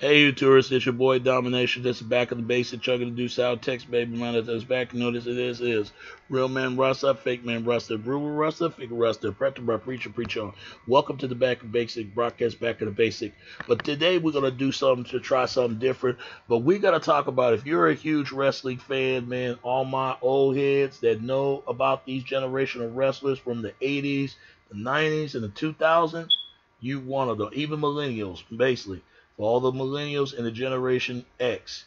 Hey, you tourists, it's your boy Domination. This is back in the basic, chugging the deuce out, text baby man that's back. You know this it is. Real man Rasta, fake man Rasta, brewer Rasta, figure Rasta, practical preacher. Welcome to the back of basic, broadcast back in the basic. But today we're gonna do something to try something different. But we gotta talk about if you're a huge wrestling fan, man, all my old heads that know about these generation of wrestlers from the 80s, the 90s, and the 2000s, you one of them, even millennials, basically for all the millennials and the generation X,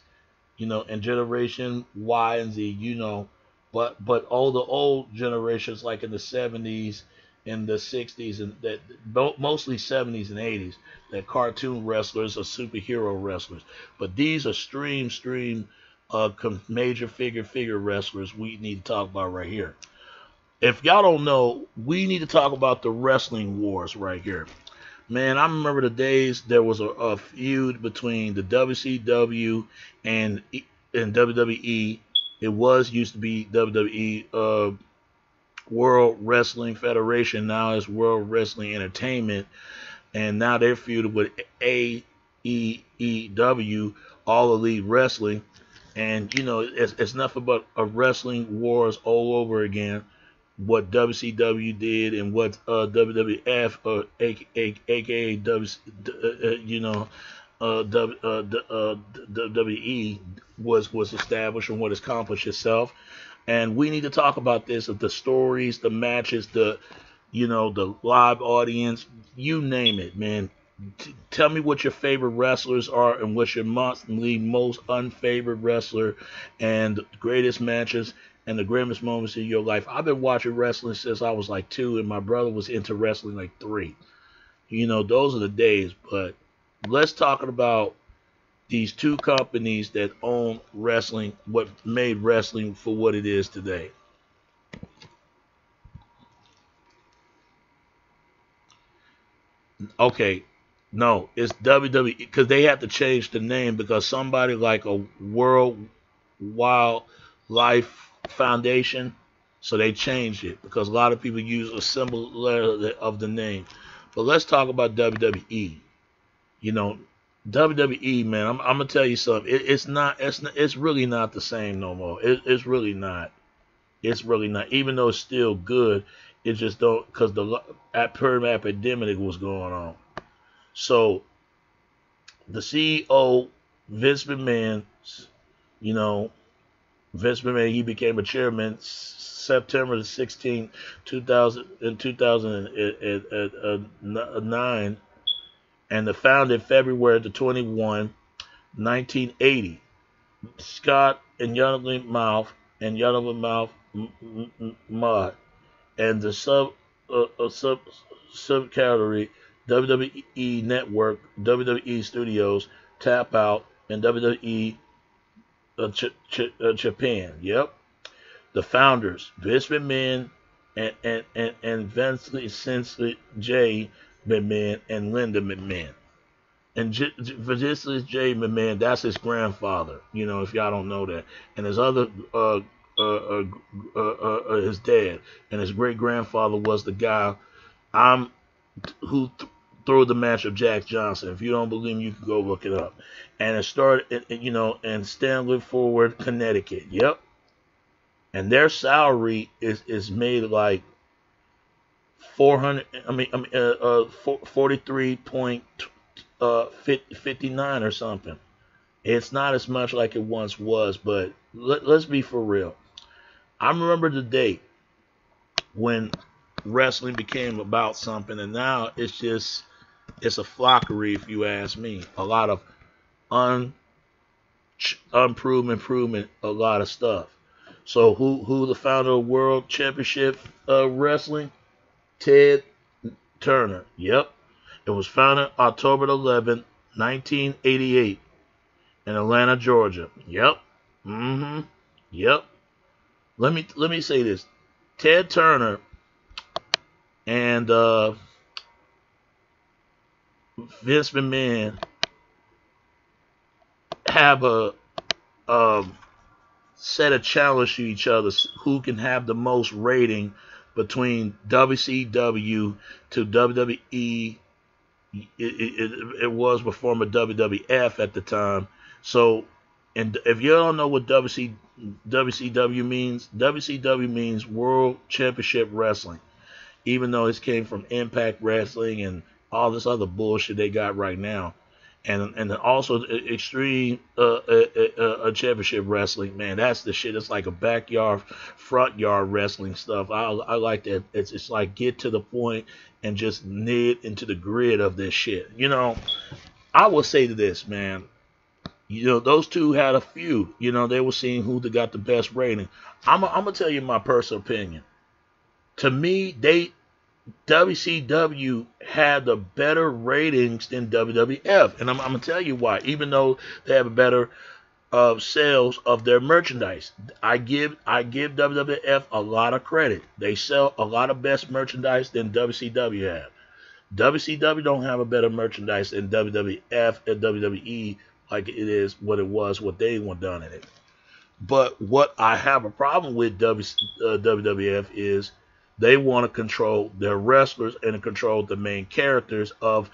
and generation Y and Z, but all the old generations like in the 70s and the 60s and that mostly 70s and 80s, that cartoon wrestlers or superhero wrestlers, but these are stream major figure wrestlers we need to talk about right here. If y'all don't know, we need to talk about the wrestling wars right here. Man, I remember the days there was a feud between the WCW and and WWE. It was used to be WWE World Wrestling Federation. Now it's World Wrestling Entertainment, and now they're feuded with AEW, All Elite Wrestling. And it's nothing but a wrestling wars all over again, what WCW did and what WWF, aka WWE was established and what it's accomplished itself. And we need to talk about this of the stories, the matches, the live audience, you name it, man. Tell me what your favorite wrestlers are and what's your monthly most unfavored wrestler and greatest matches and the greatest moments in your life. I've been watching wrestling since I was like 2, and my brother was into wrestling like 3. Those are the days. But let's talk about these two companies that own wrestling, what made wrestling for what it is today. Okay, no, it's WWE because they had to change the name because somebody like a World Wildlife Foundation, so they changed it because a lot of people use a symbol letter of the name. But let's talk about WWE. You know, WWE, man. I'm gonna tell you something. It's really not the same no more. It's really not. It's really not. Even though it's still good, it just don't because the perm epidemic was going on. So the CEO, Vince McMahon, you know, Vince McMahon, he became a chairman September the 16th, 2000, in 2009, and the founded February the 21, 1980. Scott and Youngling Mouth Mud, and the subcategory WWE Network, WWE Studios, Tap Out, and WWE Japan. Yep. The founders, Vince McMahon and Vince J. McMahon and Linda McMahon. And Vince J. McMahon, that's his grandfather, if y'all don't know that. And his other, his dad. And his great grandfather was the guy I'm who threw the match of Jack Johnson. If you don't believe me, you can go look it up. And it started, in Stanley Forward, Connecticut. Yep. And their salary is made like 400. 43.59 or something. It's not as much like it once was, but let's be for real. I remember the day when wrestling became about something, and now it's a flockery, if you ask me. A lot of unproven improvement, a lot of stuff. So who the founder of World Championship Wrestling? Ted Turner. Yep. It was founded October 11th, 1988 in Atlanta, Georgia. Yep. Mm-hmm. Yep. Let me say this. Ted Turner and Vince McMahon have a set a challenge to each other who can have the most rating between WCW to WWE it was before my WWF at the time. So, and if you don't know what WCW means, WCW means World Championship Wrestling. Even though it came from Impact Wrestling and all this other bullshit they got right now, and then also Extreme Championship Wrestling, man, that's the shit. It's like a backyard, front yard wrestling stuff. I like that. It's like get to the point and just knit into the grid of this shit. I will say to this, man. Those two had a feud. They were seeing who got the best rating. I'm gonna tell you my personal opinion. To me, WCW had the better ratings than WWF, and I'm gonna tell you why. Even though they have a better sales of their merchandise, I give WWF a lot of credit. They sell a lot of best merchandise than WCW have. WCW don't have a better merchandise than WWF and WWE, like it is what it was, what they want done in it. But what I have a problem with WWF is they want to control their wrestlers and control the main characters of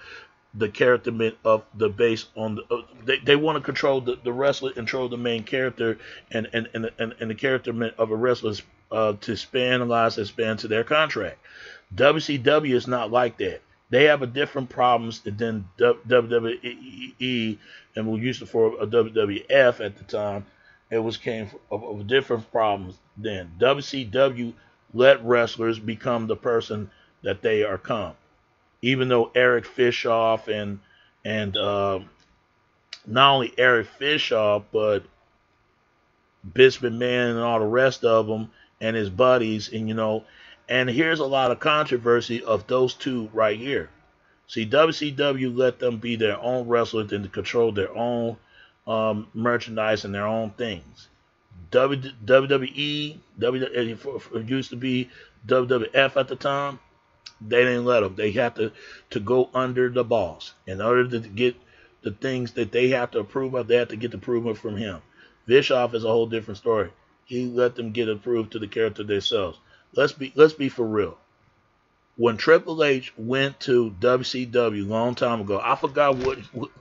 the character of the base on the. They want to control the wrestler, control the main character and the character of a wrestler to span the lives that span to their contract. WCW is not like that. They have a different problems than WWE, and we used to for a WWF at the time. It came of different problems then. WCW let wrestlers become the person that they are come. Even though Eric Bischoff and not only Eric Bischoff but Vince McMahon and all the rest of them and his buddies, and here's a lot of controversy of those two right here. See, WCW let them be their own wrestlers and to control their own merchandise and their own things. WWE, it used to be WWF at the time, they didn't let them. They had to go under the boss. In order to get the things that they have to approve of, they have to get the approval from him. Bischoff is a whole different story. He let them get approved to the character themselves. Let's be for real. When Triple H went to WCW a long time ago, I forgot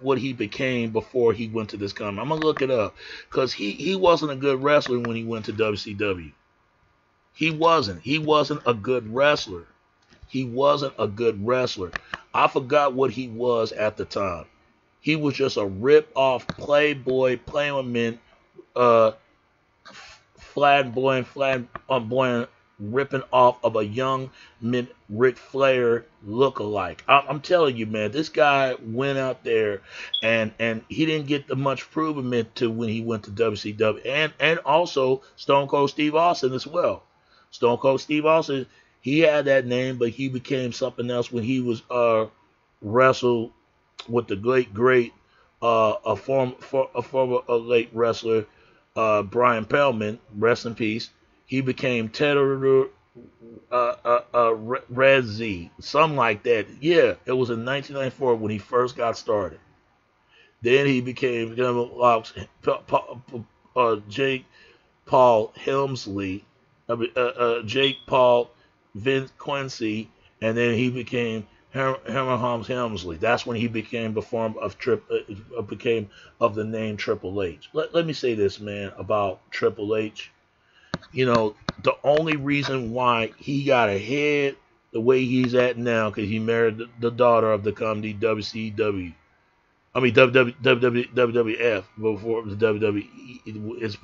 what he became before he went to this company. I'm gonna look it up because he wasn't a good wrestler when he went to WCW. He wasn't. He wasn't a good wrestler. He wasn't a good wrestler. I forgot what he was at the time. He was just a rip-off playboy, playman, flamboyant, ripping off of a young Ric Flair look-alike. I'm telling you, man, this guy went out there and he didn't get the much improvement to when he went to WCW, and also Stone Cold Steve Austin as well. Stone Cold Steve Austin, he had that name, but he became something else when he was wrestled with the great a former late wrestler Brian Pillman, rest in peace. He became Ted Red Z, something like that. Yeah, it was in 1994 when he first got started. Then he became Jake Paul Helmsley, Jake Paul Vince Quincy, and then he became Hammer Helmsley. That's when he became the form of became of the name Triple H. Let me say this, man, about Triple H. The only reason why he got ahead the way he's at now, because he married the daughter of the company WCW. I mean WWF before the WWE. It's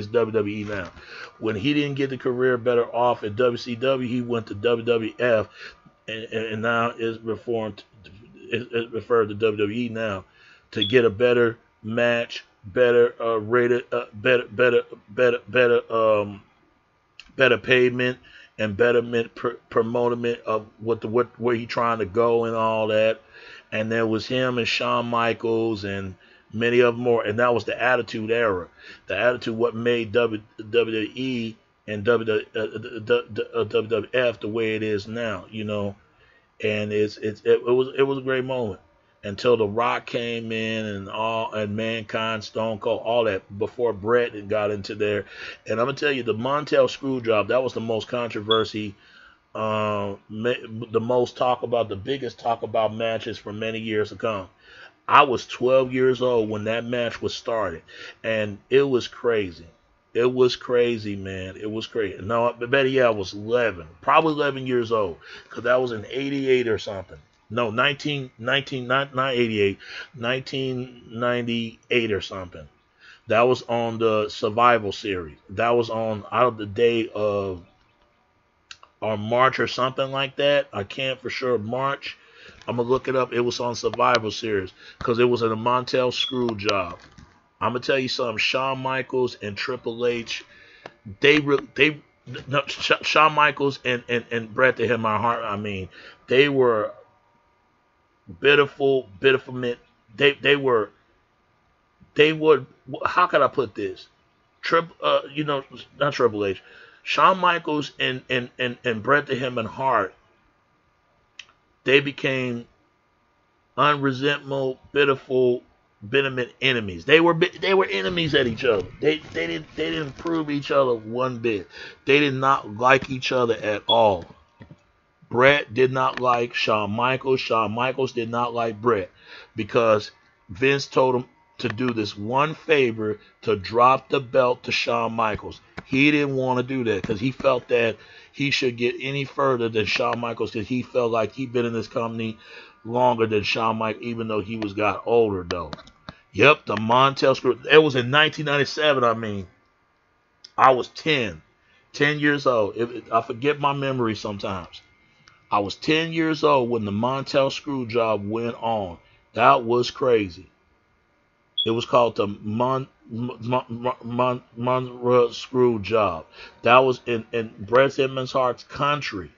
WWE now. When he didn't get the career better off at WCW, he went to WWF, and now is referred to WWE now to get a better match, better rated, better payment, and betterment promotement of where he trying to go and all that. And there was him and Shawn Michaels and many of them more, and that was the Attitude Era. The Attitude what made WWE and WWF the way it is now, And it was a great moment until The Rock came in and Mankind, Stone Cold, all that before Bret got into there. And I'm gonna tell you, the Montel Screwjob, that was the most controversy the most talk about, the biggest talk about matches for many years to come. I was 12 years old when that match was started, and it was crazy. It was crazy, man. It was crazy. No, better yet, I was 11, probably 11 years old, because that was in 88 or something. No, 19, not 88, 1998 or something. That was on the Survival Series. That was on out of the day of or March or something like that. I can't for sure March. I'm gonna look it up. It was on Survival Series because it was in a Montel screw job. I'm gonna tell you something. Shawn Michaels and Triple H, they no, Shawn Michaels and Bret the Hitman Hart. I mean, they were pitiful men. They were they would. How can I put this? Not Triple H. Shawn Michaels and Bret the Hitman Hart, they became unresentful, pitiful, venomous enemies. They were enemies at each other. They didn't prove each other one bit. They did not like each other at all. Bret did not like Shawn Michaels. Shawn Michaels did not like Bret because Vince told him to do this one favor to drop the belt to Shawn Michaels. He didn't want to do that because he felt that he should get any further than Shawn Michaels because he felt like he'd been in this company longer than Shawn Michaels, even though he was got older though. Yep, the Montel screw. It was in 1997. I mean, I was 10 years old. I forget my memory sometimes. I was 10 years old when the Montel screw job went on. That was crazy. It was called the Monroe screw job. That was in Bret Hitman's Hart's country.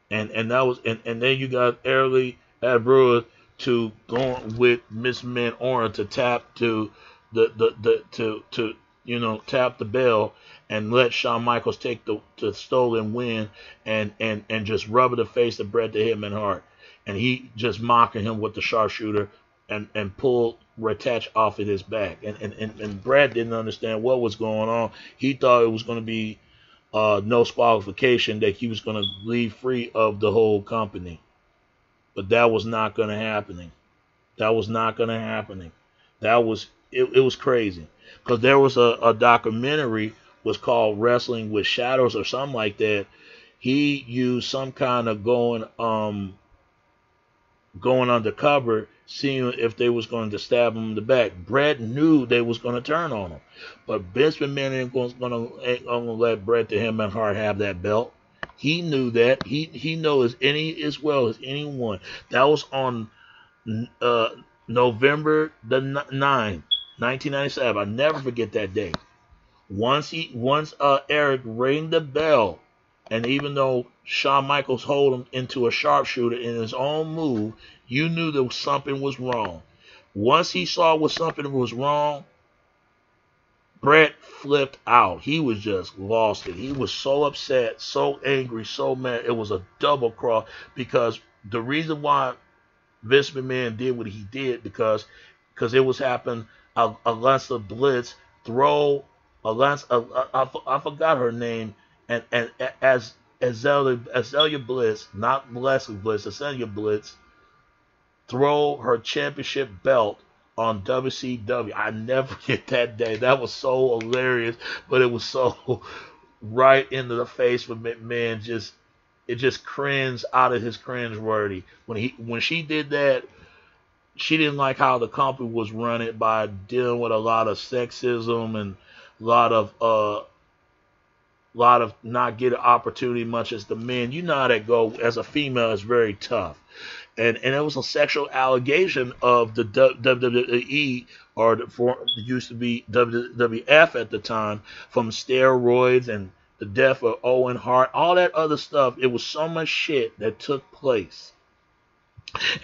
And that was and then you got Early at Brewer to go with Miss Man Oren to tap to tap the bell and let Shawn Michaels take the stolen win and just rub it in the face of Bret the Hitman Hart. And he just mocking him with the sharpshooter and pulled Retach off of his back. And Bret didn't understand what was going on. He thought it was going to be no disqualification, that he was going to leave free of the whole company. But that was not going to happen. That was not going to happen. It was crazy because there was a documentary was called Wrestling with Shadows or something like that. He used some kind of going undercover, seeing if they was going to stab him in the back. Bret knew they was going to turn on him, but Vince McMahon ain't gonna let Bret the Hitman Hart have that belt. He knew that. He knows as well as anyone. That was on uh, November the 9th, 1997. I never forget that day. Once Eric rang the bell, and even though Shawn Michaels hold him into a sharpshooter in his own move, you knew that something was wrong. Once he saw what something was wrong, Bret flipped out. He was just lost it. He was so upset, so angry, so mad. It was a double cross because the reason why Vince McMahon did what he did because it was happening. Alexa Bliss throw I forgot her name and as Azalea Bliss, not Leslie Bliss, Azalea Bliss throw her championship belt on WCW. I never forget that day. That was so hilarious, but it was so right into the face for McMahon. It just cringed out of his cringe worthy when she did that. She didn't like how the company was run by dealing with a lot of sexism and a lot of not getting opportunity much as the men. You know how that go as a female is very tough. And it was a sexual allegation of the WWE or used to be WWF at the time from steroids and the death of Owen Hart, all that other stuff. It was so much shit that took place.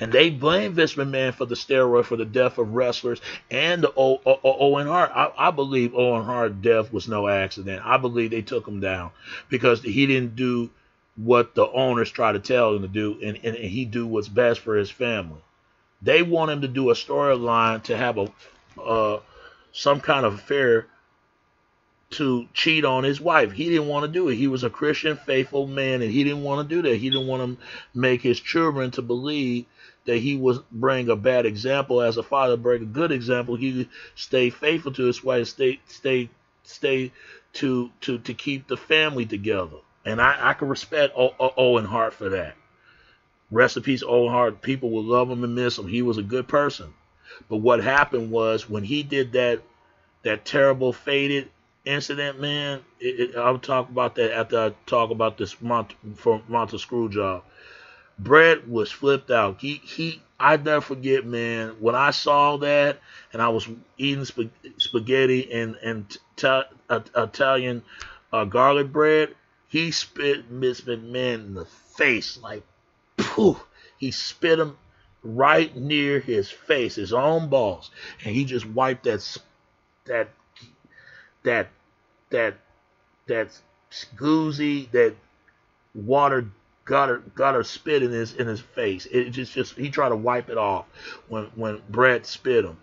And they blame Vince McMahon for the steroid, for the death of wrestlers and the Owen Hart. I believe Owen Hart's death was no accident. I believe they took him down because he didn't do what the owners try to tell him to do, and he do what's best for his family. They want him to do a storyline to have some kind of affair to cheat on his wife. He didn't want to do it. He was a Christian, faithful man, and he didn't want to do that. He didn't want to make his children to believe that he was bring a bad example as a father, bring a good example. He stayed faithful to his wife, stay to keep the family together. And I can respect Owen Hart for that. Rest in peace, Owen Hart. People will love him and miss him. He was a good person. But what happened was when he did that terrible faded incident, man. I'll talk about that after I talk about this Monte Screwjob. Brett was flipped out. I never forget, man. When I saw that, and I was eating spaghetti and Italian garlic bread, he spit Miss McMahon in the face like poof. He spit him right near his face, his own balls, and he just wiped that goozy, that water gutter spit in his face. It just he tried to wipe it off when Brett spit him.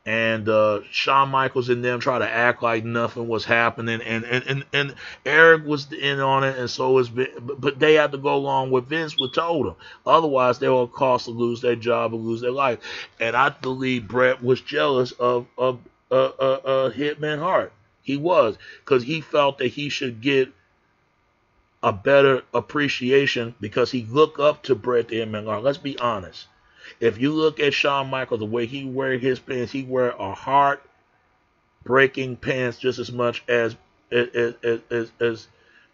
And Shawn Michaels and them try to act like nothing was happening, and Eric was in on it, and so was Vince, but they had to go along with Vince what told them. Otherwise, they were cost to lose their job and lose their life. And I believe Brett was jealous of Hitman Hart. He was, because he felt that he should get a better appreciation because he looked up to Bret the Hitman Hart. Let's be honest. If you look at Shawn Michaels, the way he wear his pants, he wear a heart-breaking pants just as much as Bret the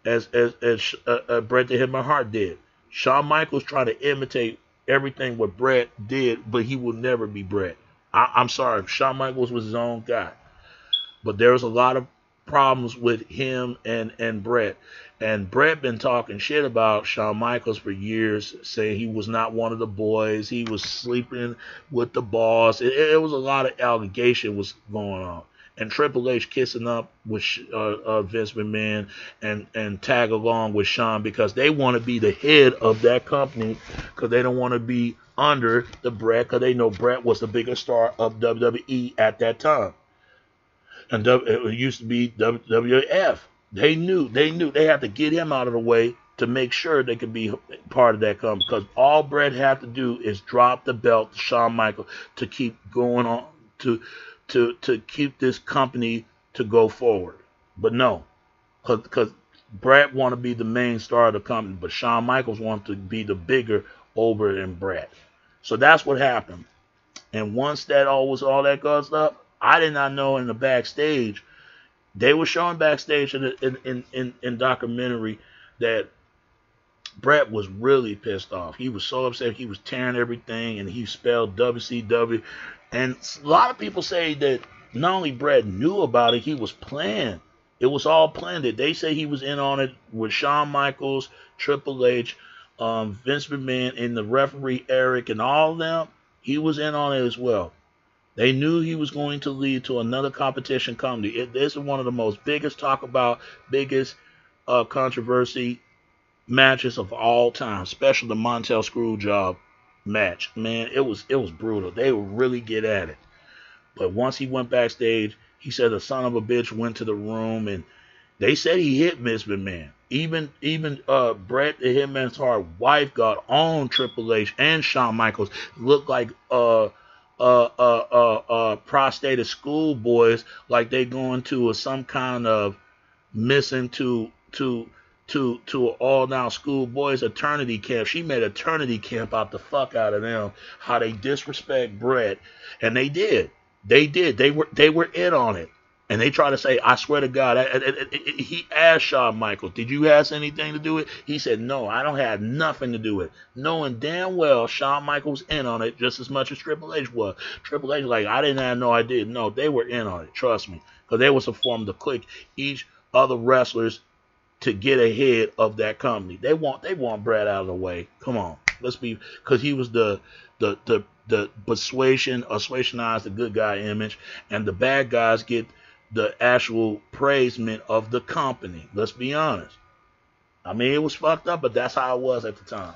Hitman Hart did. Shawn Michaels tried to imitate everything what Bret did, but he will never be Bret. I'm sorry, Shawn Michaels was his own guy. But there was a lot of problems with him and Bret. And Bret been talking shit about Shawn Michaels for years, saying he was not one of the boys. He was sleeping with the boss. It was a lot of allegation was going on. And Triple H kissing up with Vince McMahon and tag along with Shawn because they want to be the head of that company because they don't want to be under the Bret because they know Bret was the biggest star of WWE at that time. And it used to be WWF. They knew they had to get him out of the way to make sure they could be part of that company. Because all Bret had to do is drop the belt to Shawn Michaels to keep going on, to keep this company to go forward. But no, because Bret wanted to be the main star of the company, but Shawn Michaels wanted to be the bigger over than Bret. So that's what happened. And once that all that goes up, I did not know in the backstage. They were showing backstage in documentary that Bret was really pissed off. He was so upset. He was tearing everything, and he spelled WCW. And a lot of people say that not only Bret knew about it, he was planned. It was all planned. They say he was in on it with Shawn Michaels, Triple H, Vince McMahon, and the referee Eric, and all of them. He was in on it as well. They knew he was going to lead to another competition company. This is one of the most biggest controversy matches of all time, especially the Montel Screwjob match. Man, it was brutal. They would really get at it. But once he went backstage, he said the son of a bitch went to the room, and they said he hit Miss McMahon. Even Bret the Hitman Hart's wife got on Triple H and Shawn Michaels. Looked like prostrated schoolboys, like they going to some kind of missing to all now schoolboys eternity camp. She made eternity camp out the fuck out of them. How they disrespect Bret, and they did. They were in on it. And they try to say, I swear to God, he asked Shawn Michaels, did you have anything to do with it? He said, no, I don't have nothing to do with it. Knowing damn well Shawn Michaels in on it just as much as Triple H was. Triple H like, I didn't have no idea. No, they were in on it, trust me. Because they was a form to click each other wrestlers to get ahead of that company. They want Bret out of the way. Come on. Let's be, because he was the persuasionize the good guy image, and the bad guys get the actual praisement of the company. Let's be honest. I mean, it was fucked up, but that's how it was at the time.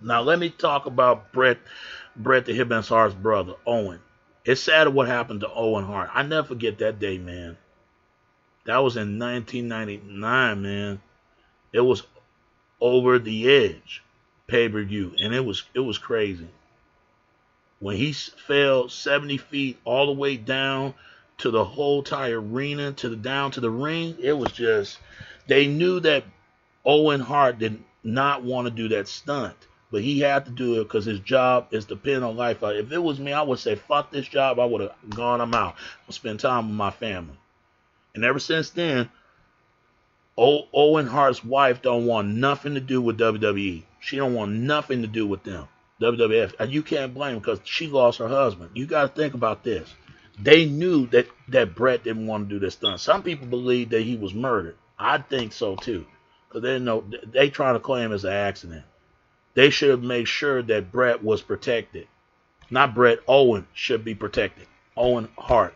Now, let me talk about Bret the Hitman Hart's brother, Owen. It's sad what happened to Owen Hart. I never forget that day, man. That was in 1999, man. It was Over the Edge pay-per-view, and it was crazy. When he fell 70 feet all the way down to the whole entire arena, down to the ring, it was just, they knew that Owen Hart did not want to do that stunt, but he had to do it because his job is dependent on life. If it was me, I would say, fuck this job. I would have gone, I'm out. I'll spend time with my family. And ever since then, Owen Hart's wife don't want nothing to do with WWE. She don't want nothing to do with them, WWF. And you can't blame her because she lost her husband. You got to think about this. They knew that Brett didn't want to do this stunt. Some people believe that he was murdered. I think so too, because they know they trying to claim it's an accident. They should have made sure that Brett was protected. Not Brett, Owen should be protected. Owen Hart.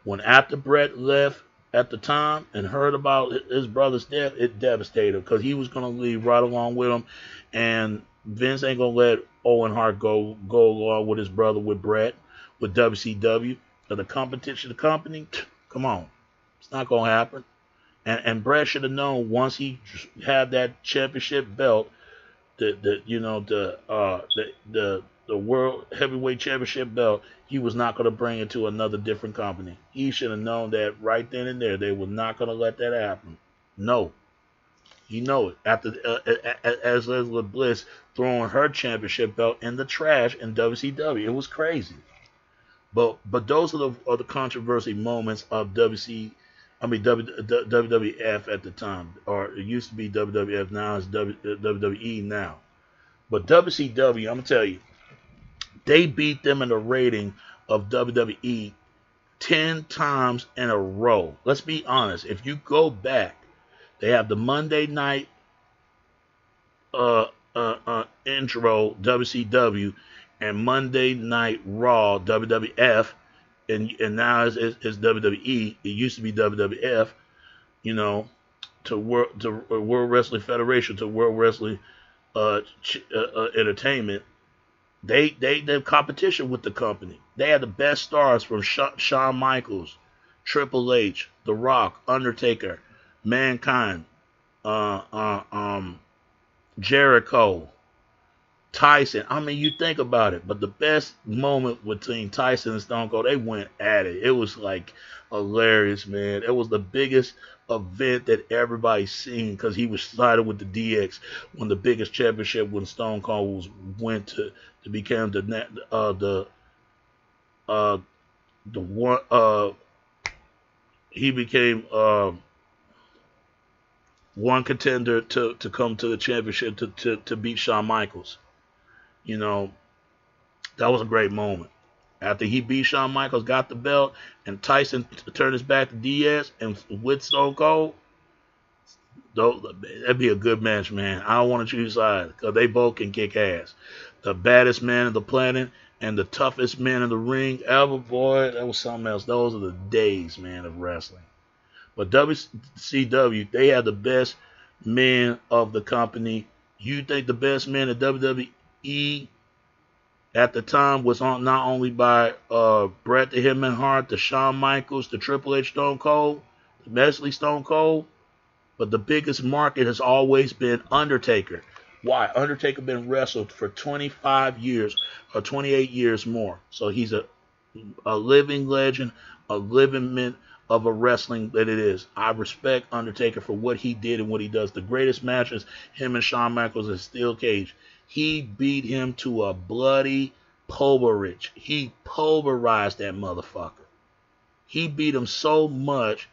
When after Brett left at the time and heard about his brother's death, it devastated him because he was going to leave right along with him. And Vince ain't going to let Owen Hart go along with his brother, with Brett, with WCW. The competition, the company, come on. It's not going to happen. And Brett should have known once he had that championship belt, the world heavyweight championship belt, he was not going to bring it to another different company. He should have known that right then and there. They were not going to let that happen. No. You know it. After as Elizabeth Bliss throwing her championship belt in the trash in WCW. It was crazy. But those are the controversy moments of WWF at the time. Or it used to be WWF, now it's WWE now. But WCW, I'm going to tell you, they beat them in the rating of WWE 10 times in a row. Let's be honest. If you go back, they have the Monday night intro, WCW, and Monday Night Raw, WWF, and now it's WWE. It used to be WWF, to World Wrestling Federation, to World Wrestling Entertainment. They did competition with the company. They had the best stars from Shawn Michaels, Triple H, The Rock, Undertaker, Mankind, Jericho, Tyson. I mean, you think about it, but the best moment between Tyson and Stone Cold, they went at it. It was like hilarious, man. It was the biggest event that everybody's seen because he was sided with the DX when the biggest championship when Stone Cold went to become he became one contender to come to the championship to beat Shawn Michaels. That was a great moment. After he beat Shawn Michaels, got the belt, and Tyson turned his back to Diaz and with Stone Cold, that'd be a good match, man. I don't want to choose sides because they both can kick ass. The baddest man on the planet and the toughest man in the ring ever, boy, that was something else. Those are the days, man, of wrestling. But WCW, they had the best men of the company. You think the best man at WWE at the time was not only by Bret the Hitman Hart, the Shawn Michaels, the Triple H Stone Cold, the Leslie Stone Cold, but the biggest market has always been Undertaker. Why? Undertaker been wrestled for 25 years or 28 years more. So he's a living legend, a living mint of a wrestling that it is. I respect Undertaker for what he did and what he does. The greatest matches, him and Shawn Michaels in steel cage. He beat him to a bloody pulverage. He pulverized that motherfucker. He beat him so much,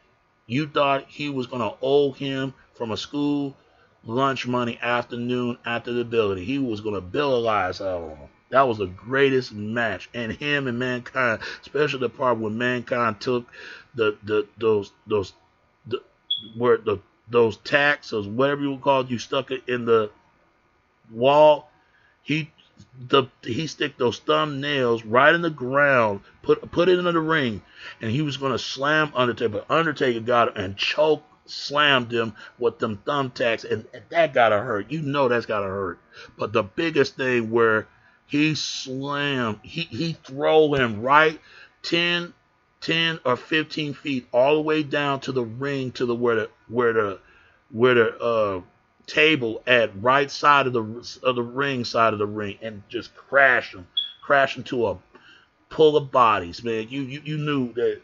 you thought he was going to owe him from a school lunch money afternoon after the building. He was going to billalize all of them. That was the greatest match. And him and Mankind, especially the part where Mankind took those tacks or whatever you would call it, you stuck it in the wall. He stick those thumbnails right in the ground, put it into the ring, and he was gonna slam Undertaker, but Undertaker got him and choke slammed him with them thumbtacks, and that gotta hurt. That's gotta hurt. But the biggest thing where he throw him right 10 10 or 15 feet all the way down to the ring, to the where the table at right side of the ring side of the ring, and just crash into a pull of bodies, man. You knew that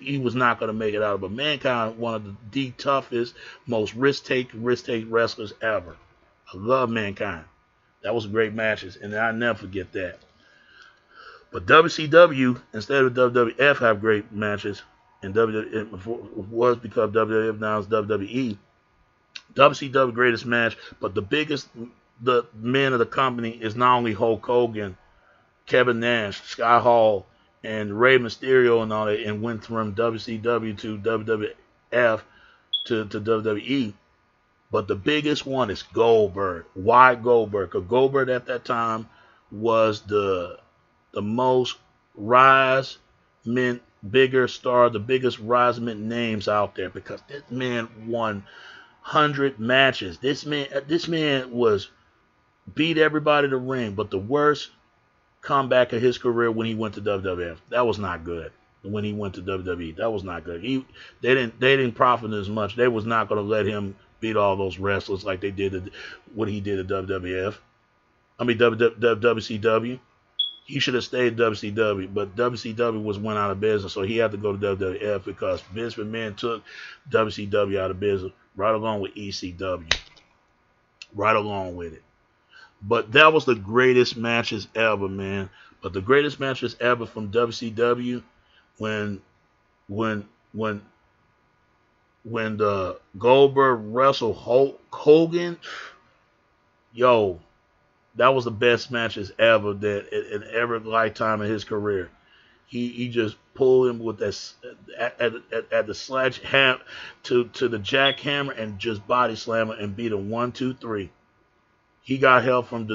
he was not going to make it out. But Mankind, one of the toughest, most risk-take wrestlers ever. I love Mankind. That was great matches, and I'll never forget that. But WCW, instead of WWF, have great matches, and WWF was because WWF, now it's WWE. WCW greatest match, but the men of the company is not only Hulk Hogan, Kevin Nash, Scott Hall, and Rey Mysterio and all that, and went from WCW to WWF to WWE. But the biggest one is Goldberg. Why Goldberg? Because Goldberg at that time was the most bigger star, the biggest risement names out there, because this man won 100 matches. This man was beat everybody to ring, but the worst comeback of his career when he went to WWF. That was not good. When he went to WWE, that was not good. They didn't profit as much. They was not going to let him beat all those wrestlers like they did what he did at WWF. I mean WCW. He should have stayed at WCW, but WCW went out of business, so he had to go to WWF because Vince McMahon took WCW out of business right along with ECW. Right along with it. But that was the greatest matches ever, man. But the greatest matches ever from WCW, when the Goldberg wrestled Hulk Hogan, yo, that was the best matches ever that in every lifetime of his career. He just pulled him with that at the sledgehammer to the jackhammer and just body slammer and beat him 1, 2, 3. He got help from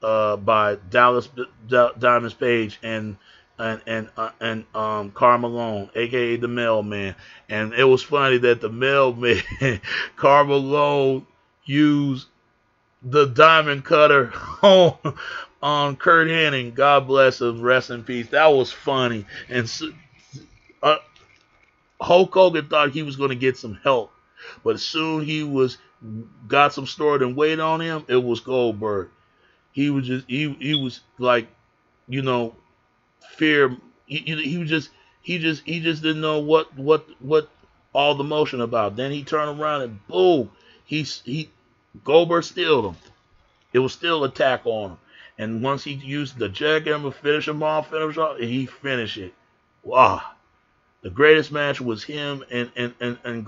by Dallas Diamond Page and Karl Malone, aka the Mailman. And it was funny that the Mailman, Karl Malone, used the diamond cutter on Kurt Hennig. God bless him, rest in peace. That was funny. And Hulk Hogan thought he was going to get some help, but soon he got some stored and weight on him. It was Goldberg. He was like, fear. He just didn't know what all the motion about. Then he turned around and boom, Goldberg stilled him. It was still attack on him. And once he used the jackhammer, finish him off, and he finished it. Wow. The greatest match was him and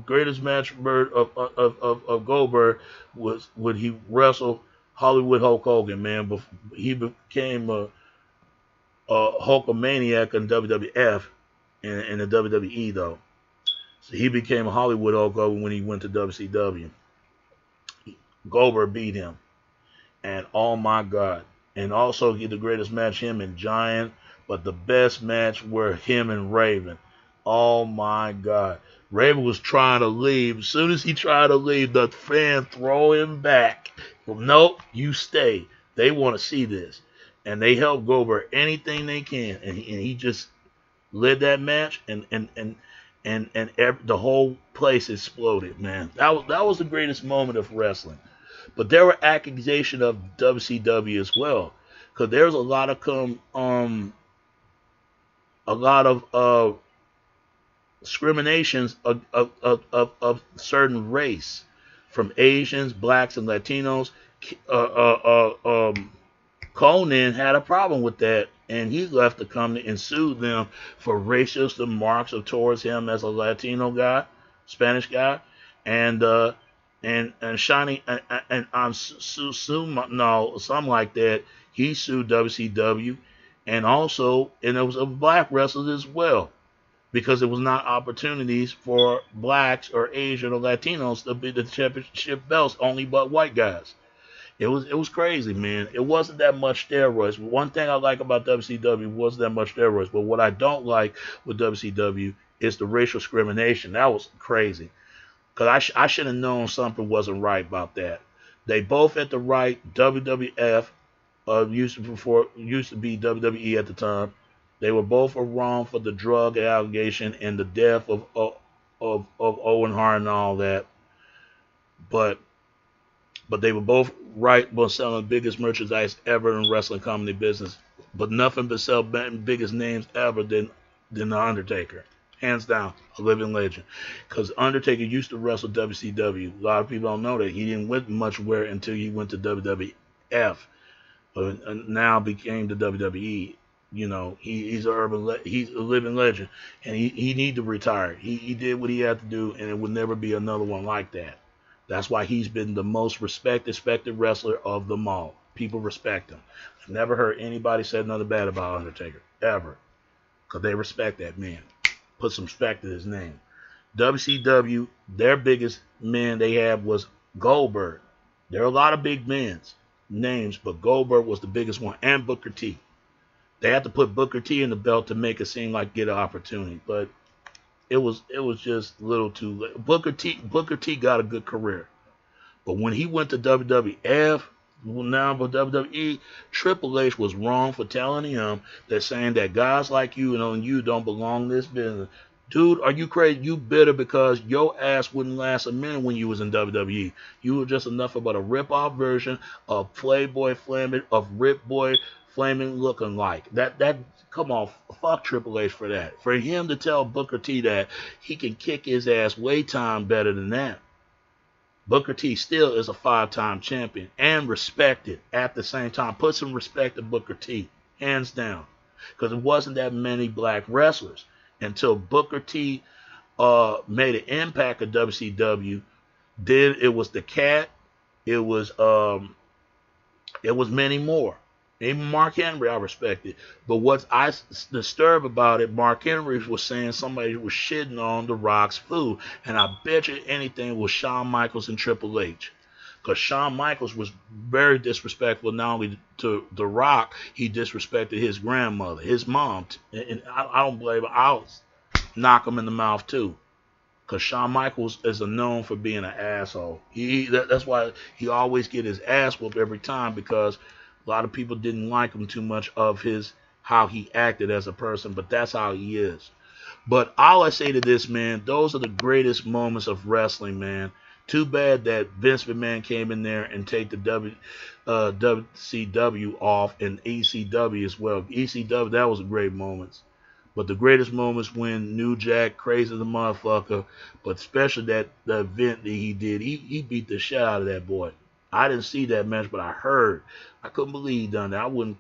greatest match of Goldberg was when he wrestled Hollywood Hulk Hogan, man. But he became a Hulkamaniac in WWF and the WWE, though. So he became a Hollywood Hulk Hogan when he went to WCW. Goldberg beat him. And oh my God. And also the greatest match, him and Giant. But the best match were him and Raven. Oh my God. Raven was trying to leave. As soon as he tried to leave, the fan throw him back. Well, nope, you stay. They want to see this. And they help Goldberg anything they can. And he just led that match, and the whole place exploded, man. That was the greatest moment of wrestling. But there were accusations of WCW as well, because there's a lot of discriminations of certain race, from Asians, blacks, and Latinos. Conan had a problem with that, and he left the company and sued them for racist remarks towards him as a Latino guy, Spanish guy, and Shiny and something like that. He sued WCW, and it was of black wrestlers as well, because it was not opportunities for blacks or Asian or Latinos to be the championship belts, only but white guys. It was crazy, man. It wasn't that much steroids. One thing I like about WCW wasn't that much steroids, but what I don't like with WCW is the racial discrimination. That was crazy, because I should have known something wasn't right about that. They both at the right. WWF used to be WWE at the time. They were both wrong for the drug allegation and the death of Owen Hart and all that. But they were both right about selling the biggest merchandise ever in wrestling company business. But nothing but sell biggest names ever than the Undertaker. Hands down, a living legend. Because Undertaker used to wrestle WCW. A lot of people don't know that. He didn't went much where until he went to WWF. And now became the WWE. You know, he's he's a living legend, and he need to retire. He did what he had to do, and it would never be another one like that. That's why he's been the most respected wrestler of them all. People respect him. I've never heard anybody say nothing bad about Undertaker ever, because they respect that man. Put some respect to his name. WCW, their biggest man they had was Goldberg. There are a lot of big men's names, but Goldberg was the biggest one, and Booker T. They had to put Booker T in the belt to make it seem like get an opportunity, but it was just a little too late. Booker T got a good career, but when he went to WWF, now for WWE, Triple H was wrong for telling him that, saying that guys like you and only you don't belong in this business. Dude, are you crazy? You bitter because your ass wouldn't last a minute when you was in WWE. You were just enough about a rip-off version of Playboy Flaming, of Rip Boy Flaming looking like. That come on, fuck Triple H for that. For him to tell Booker T that he can kick his ass way time better than that. Booker T still is a 5-time champion and respected at the same time. Put some respect to Booker T, hands down. Because it wasn't that many black wrestlers until Booker T made an impact at WCW. Then it was the Cat. It was many more. Even Mark Henry, I respected. But what's disturbed about it, Mark Henry was saying somebody was shitting on The Rock's food. And I bet you anything was Shawn Michaels and Triple H. Because Shawn Michaels was very disrespectful, not only to The Rock, he disrespected his grandmother, his mom. And I don't blame him. I'll knock him in the mouth too. Because Shawn Michaels is known for being an asshole. That's why he always get his ass whooped every time, because a lot of people didn't like him too much of how he acted as a person, but that's how he is. But all I say to this, man, those are the greatest moments of wrestling, man. Too bad that Vince McMahon came in there and take the WCW off, and ECW as well. ECW, that was a great moments. But the greatest moments when New Jack, crazy the motherfucker, but especially the event that he did, he beat the shit out of that boy. I didn't see that match, but I heard. I couldn't believe he done that. I would,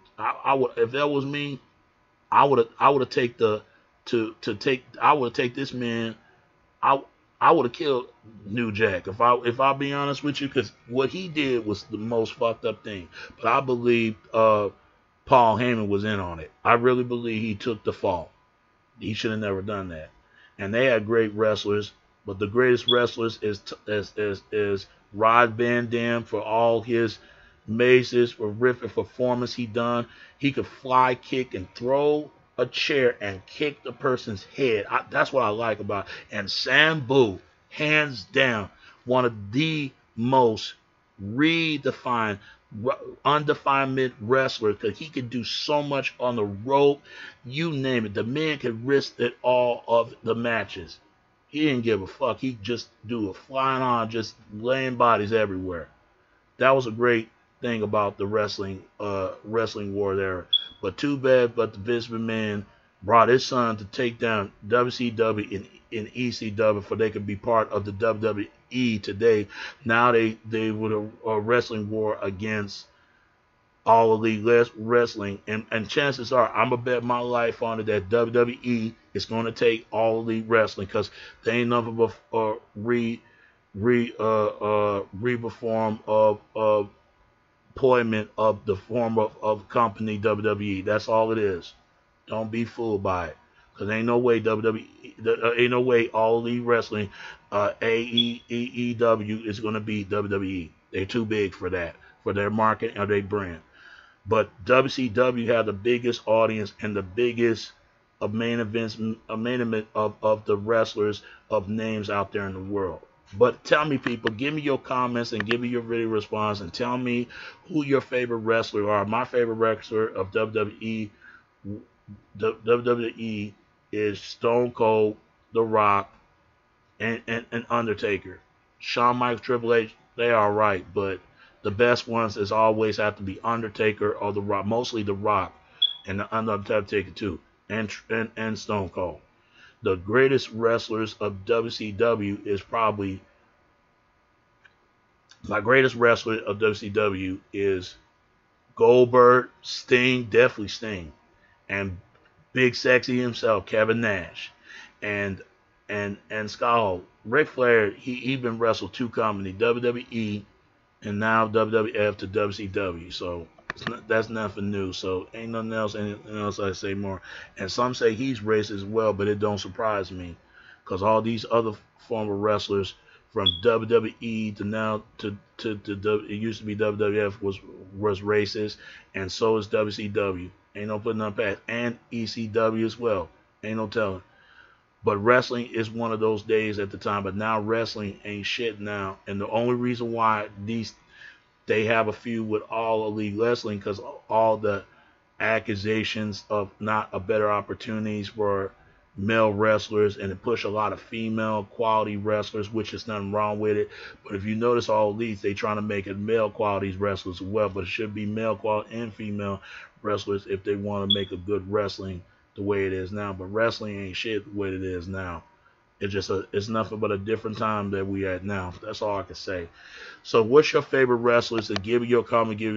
if that was me, I would have take this man. I would have killed New Jack if I'll be honest with you, because what he did was the most fucked up thing. But I believe Paul Heyman was in on it. I really believe he took the fall. He should have never done that. And they had great wrestlers, but the greatest wrestlers is Rod Van Dam, for all his mazes, horrific performance he done. He could fly, kick, and throw a chair and kick the person's head. That's what I like about it. And Sambu, hands down, one of the most redefined, undefined mid wrestlers, because he could do so much on the rope. You name it. The man could risk it all of the matches. He didn't give a fuck. He just do a flying on, just laying bodies everywhere. That was a great thing about the wrestling war there. But too bad, but the Vince McMahon brought his son to take down WCW and ECW, for they could be part of the WWE today. Now they would a wrestling war against all elite wrestling, and chances are I'm gonna bet my life on it that WWE is going to take all elite wrestling, because they ain't nothing but reform of employment of the form of company WWE. That's all it is. Don't be fooled by it, because ain't no way WWE, ain't no way all elite wrestling, AEW is going to be WWE. They're too big for that, for their market or their brand. But WCW had the biggest audience and the biggest main event of the wrestlers of names out there in the world. But tell me, people, give me your comments and give me your video response and tell me who your favorite wrestler are. My favorite wrestler of WWE is Stone Cold, The Rock, and Undertaker. Shawn Michaels, Triple H, they are right, but the best ones is always have to be Undertaker or The Rock, mostly The Rock, and the Undertaker too, and Stone Cold. The greatest wrestlers of WCW is probably my greatest wrestler of WCW is Goldberg, Sting, definitely Sting, and Big Sexy himself, Kevin Nash, and Scott Hall. Ric Flair, he been wrestled two companies, WWE and now WWF to WCW. So that's nothing new. So ain't nothing else. Anything else I say more. And some say he's racist as well, but it don't surprise me, because all these other former wrestlers from WWE to now to it used to be WWF was racist, and so is WCW. Ain't no putting up past, and ECW as well. Ain't no telling. But wrestling is one of those days at the time. But now wrestling ain't shit now, and the only reason why they have a feud with All Elite Wrestling because all the accusations of not a better opportunities for male wrestlers, and it push a lot of female quality wrestlers, which is nothing wrong with it. But if you notice, all these they trying to make it male quality wrestlers as well, but it should be male quality and female wrestlers if they want to make a good wrestling the way it is now. But wrestling ain't shit the way it is now. It's nothing but a different time that we at now. That's all I can say. So, what's your favorite wrestlers? And give me your comment, give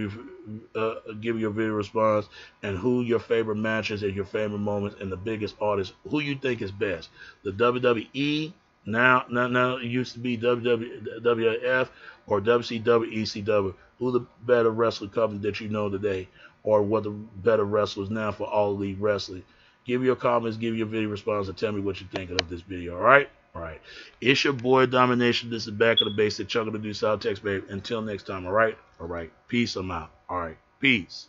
your video response, and who your favorite matches and your favorite moments and the biggest artists. Who you think is best? The WWE now it used to be WWF or WCW, ECW. Who the better wrestler company that you know today, or what the better wrestlers now for All Elite Wrestling? Give your comments, give your video response, and tell me what you think of this video. All right? All right. It's your boy Domination. This is Back of the Basic, Chuck of the Deuce South Text, baby. Until next time. All right? All right. Peace. I'm out. All right. Peace.